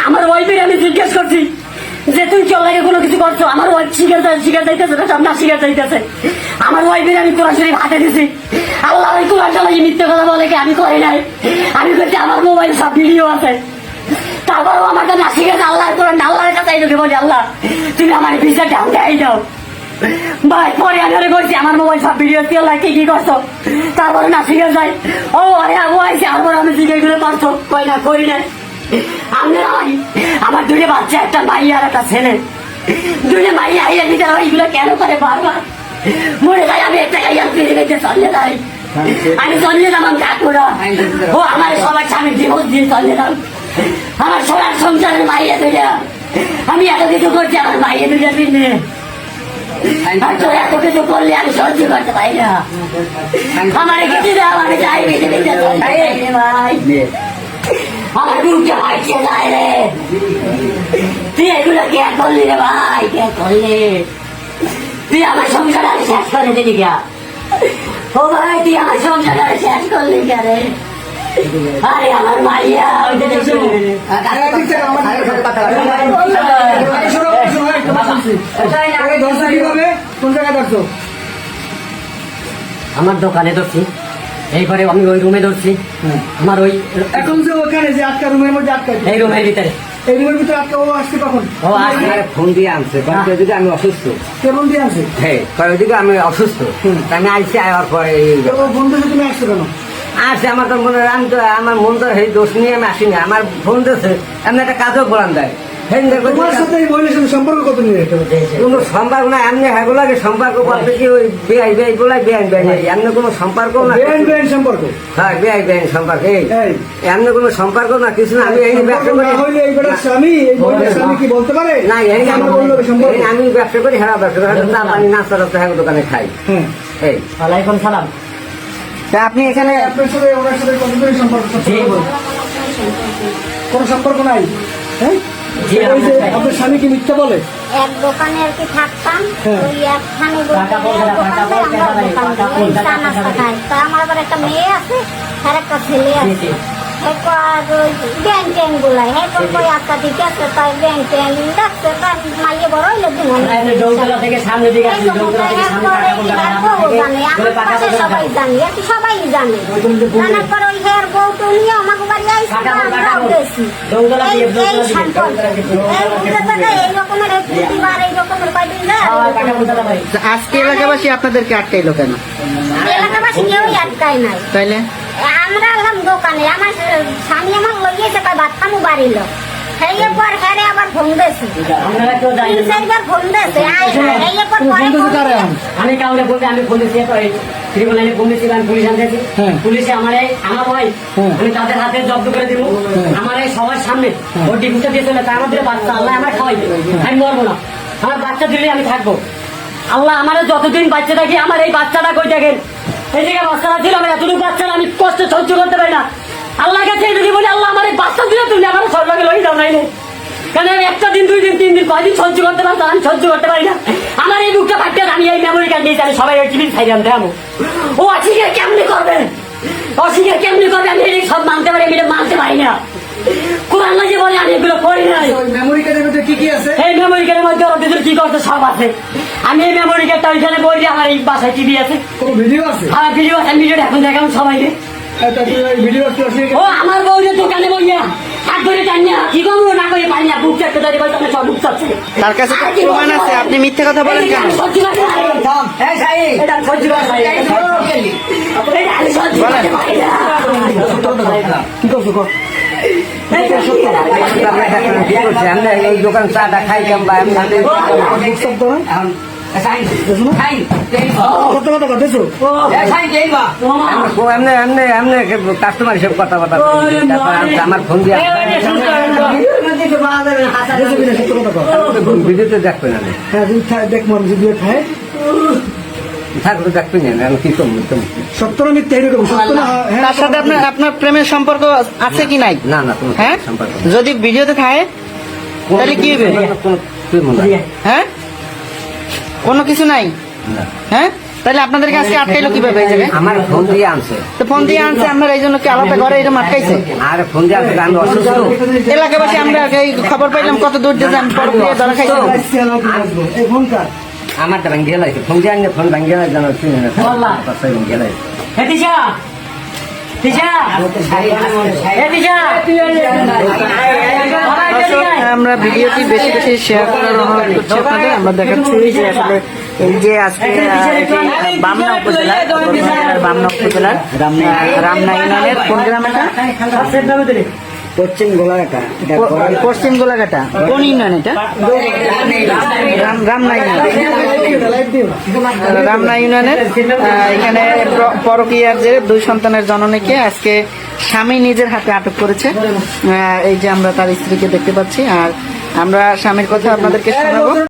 আমার ওয়াইফের আমি জিজ্ঞেস করছি যে তুই চল লাগে কোনো কিছু করছো, আমার ওয়াইফ শিকার যাইতেছে না, সব না শিকার যাইতেছে। আমার ওয়াইফের আমি কোরআন শরীফ হাতে দিছি, আল্লাহ ওই কোরআন চালাই মিথ্যে কথা বলে কি আমি করি নাই, আমি বলছি আমার মোবাইল সব ভিডিও আছে। তারপরও আমাকে না শিখেছে আল্লাহ কোরআন, আল্লাহর কাছে ঢুকে বলি আল্লাহ তুমি আমার ভিসা ডাউন দেয় দাও ভাই। পরে আমি ওরে বলছি আমার মোবাইল সব ভিডিও আল্লাহ কি করছো, তারপরে না শিখে যায় ও আরে ও আইসি, তারপর আমি জিজ্ঞেস করে পারছো কই না করি নাই। আমার দুটো বাচ্চা, একটা মাই আর একটা ছেলে, দুটো মাই আইয়া ভিতরে এইগুলো কেন করে বারবার মরে যায়। আমি একটা গাইতে চলে যাই, আমি চলে যেতাম আমি কাকুরা, ও আমার সবার স্বামী ডিভোর্স দিয়ে চলে যেতাম, আমার সবার সংসারের মাইয়া দুটা, আমি এত কিছু করছি আমার মাইয়া দুটা দিনে, এত কিছু করলে আমি সহ্য করতে পারি না। আমার কিছু দাও, আমি চাই ভাই, আমার বুকটা ফাইছে যায় রে। তুই এগুলো কে করলি রে ভাই, কে করলি? তুই আমার সংসার আর শেষ করে দিলি কে? ও ভাই তুই আমার সংসার আর শেষ করলি কে রে? আরে আমার মাইয়া আমার দোকানে ধরছি, এইবারে আমি ওই রুমে ধরছি, আমার ওই এখন যে ওখানে যে আটকা রুমের মধ্যে আটকা, এই রুমের ভিতরে, এই রুমের ভিতরে আটকা, ও আসছে কখন? ও আসছে ফোন দিয়ে আনছে, ওইদিকে আমি অসুস্থ। কেমন দিয়ে আসে? হ্যাঁ, ওইদিকে আমি অসুস্থ, আমি আইসি আয়ার পরে ফোন দিয়ে তুমি আসছো কেন? আসে আমার তো মনে আমি তো আমার মন তো সেই দোষ নিয়ে আমি আসি না, আমার ফোন দিয়েছে এমনি একটা কাজও বলান দেয়। তোমার সাথে এই মহিলার সাথে সম্পর্ক কত নিয়ে কোনো সম্পর্ক না, এমনি হেগুলাকে সম্পর্ক বলতে কি ওই বেআই বেআই বলাই বেআইন বেআইন, এমনি কোনো সম্পর্ক না। বেআইন সম্পর্ক? হ্যাঁ বেআই বেআইন সম্পর্ক, এই এমনি কোনো সম্পর্ক না, কিছু না। আমি এই ব্যবসা করি, স্বামী স্বামী কি বলতে পারে না আমি ব্যবসা করি, হ্যাঁ ব্যবসা করি, চা পানি নাস্তা টাস্তা হ্যাঁ দোকানে খাই। এই ওয়ালাইকুম সালাম। আপনি এখানে আপনার সাথে ওনার সাথে কতদিন সম্পর্ক? কোনো সম্পর্ক নাই? হ্যাঁ, আপনার স্বামী কি মিথ্যা বলে? এক দোকানে আর কি থাকতাম, ওই একখানে আমার আবার একটা মেয়ে আছে আর একটা ছেলে আছে, ব্যাংক ট্যাং গুলাই আজকা ঠিক আছে, তাই ব্যাংক ট্যাং ডাকছে, তার মাইয়ে বড় হইলে সবাই জানি আর কি, সবাই জানে। জানার পর ওই হের বউ তো নিয়ে আমাকে বাড়ি আইসি, এই সম্পর্ক এই রকমের এই রকমের কয়দিন আজকে এলাকাবাসী আপনাদেরকে আটকাইলো কেন? এলাকাবাসী কেউই আটকায় নাই। তাইলে আমরা এলাম দোকানে, আমার স্বামী আমার লইয়েছে তাই ভাত খামু বাড়িল, পর হ্যাঁ আবার ফোন দিয়েছে, তিন চারবার ফোন দিয়েছে, আমি কাউকে বলতে আমি ফোন দিয়েছি, ট্রিবুনালে ফোন দিয়েছিলাম, পুলিশ আনতেছি, পুলিশে আমার ভাই আমি তাদের হাতে জব্দ করে দিব, আমার এই সবার সামনে ও ডিপুটা দিয়ে চলে, তার মধ্যে বাচ্চা আল্লাহ আমার খাওয়াইবে, আমি মরবো না, আমার বাচ্চা দিলে আমি থাকবো। আল্লাহ আমার যতদিন বাচ্চা থাকি আমার এই বাচ্চাটা কই দেখেন, এই জায়গায় বাচ্চাটা ছিল, আমার এতটুকু বাচ্চারা আমি কষ্ট সহ্য করতে পারি না। আল্লাহর কাছে যদি বলি আল্লাহ আমার এই বাচ্চা দিলে তুমি আমার সরকারকে লই যাও নাই, কেন আমি একটা দিন দুই দিন তিন দিন কয়দিন সহ্য করতে পারতো, আমি সহ্য করতে পারি না। আমার এই বুকটা ফাটতে আমি এই মেমোরি কার্ড নিয়েছি, আমি সবাই ওই টিভি খাই জানতে আমি ও অস্বীকার কেমনি করবে, অস্বীকার কেমনি করবে, আমি এই সব মানতে পারি, আমি এটা মানতে পারি না। কোরআন যে বলে আমি এগুলো করি না। মেমোরি কার্ডের মধ্যে কি কি আছে? এই মেমোরি কার্ডের মধ্যে ওরা কি করতে সব আছে, আমি এই মেমোরি কার্ডটা ওইখানে বলি, আমার এই বাসায় টিভি আছে, কোনো ভিডিও আছে? হ্যাঁ ভিডিও আছে, ভিডিও এখন দেখাম সবাই। ও আমার বউরে দোকানে বইয়া হাত ধরে টান না, কি করবো না করে পাই না, বুক চাপতে ধরে বলতে সব বুক চাপছে। তার কাছে প্রমাণ আছে, আপনি মিথ্যে কথা বলেন কেন? সত্যি কথা এটা সত্যি কথা, কি করছো? এই দোকান চাটা খাই কেমন কাস্টমার হিসেবে কথা বলা, আমার ফোন দিয়ে ভিডিওতে দেখবে না, দেখবো ভিডিও খায় থাকলে দেখবে না, কি করবো সত্য না মিথ্যা এরকম? সত্য না? তার সাথে আপনার প্রেমের সম্পর্ক আছে কি নাই? না না, হ্যাঁ, সম্পর্ক যদি ভিডিওতে থাকে তাহলে কি হবে? হ্যাঁ, কোনো কিছু নাই? হ্যাঁ, তাহলে আপনাদেরকে আজকে আটকাইলো কিভাবে এই জায়গায়? আমার ফোন দিয়ে আনছে তো ফোন দিয়ে আনছে আপনারা এই জন্য কি আলাদা ঘরে এরকম আটকাইছে? আর ফোন দিয়ে আনছে আমি অসুস্থ এলাকাবাসী আমরা এই খবর পাইলাম কত দূর যে যান পর দিয়ে ধরা খাইছে। এই ফোন কার? আমার তো ভাঙ্গিয়ে লাগছে ফোন দিয়ে আনলে ফোন ভাঙ্গিয়ে লাগে জানো চিনি না ভাঙ্গিয়ে লাগে হে দিশা দিশা হে দিশা আমরা ভিডিওটি বেশি বেশি শেয়ার করার অনুরোধ করছি আপনাদের। আমরা দেখাচ্ছি যে আসলে এই যে আজকে বামনা উপজেলার বামনা উপজেলার রামনা ইউনিয়নের কোন গ্রাম এটা? পশ্চিম গোলাঘাটা পশ্চিম গোলাঘাটা। কোন ইউনিয়ন এটা? রামনা ইউনিয়ন। রামনা ইউনিয়নের এখানে পরকীয়ার যে 2 সন্তানের জননীকে আজকে স্বামী নিজের হাতে আটক করেছে। এই যে আমরা তার স্ত্রীকে দেখতে পাচ্ছি, আর আমরা স্বামীর কথা আপনাদেরকে শোনাবো।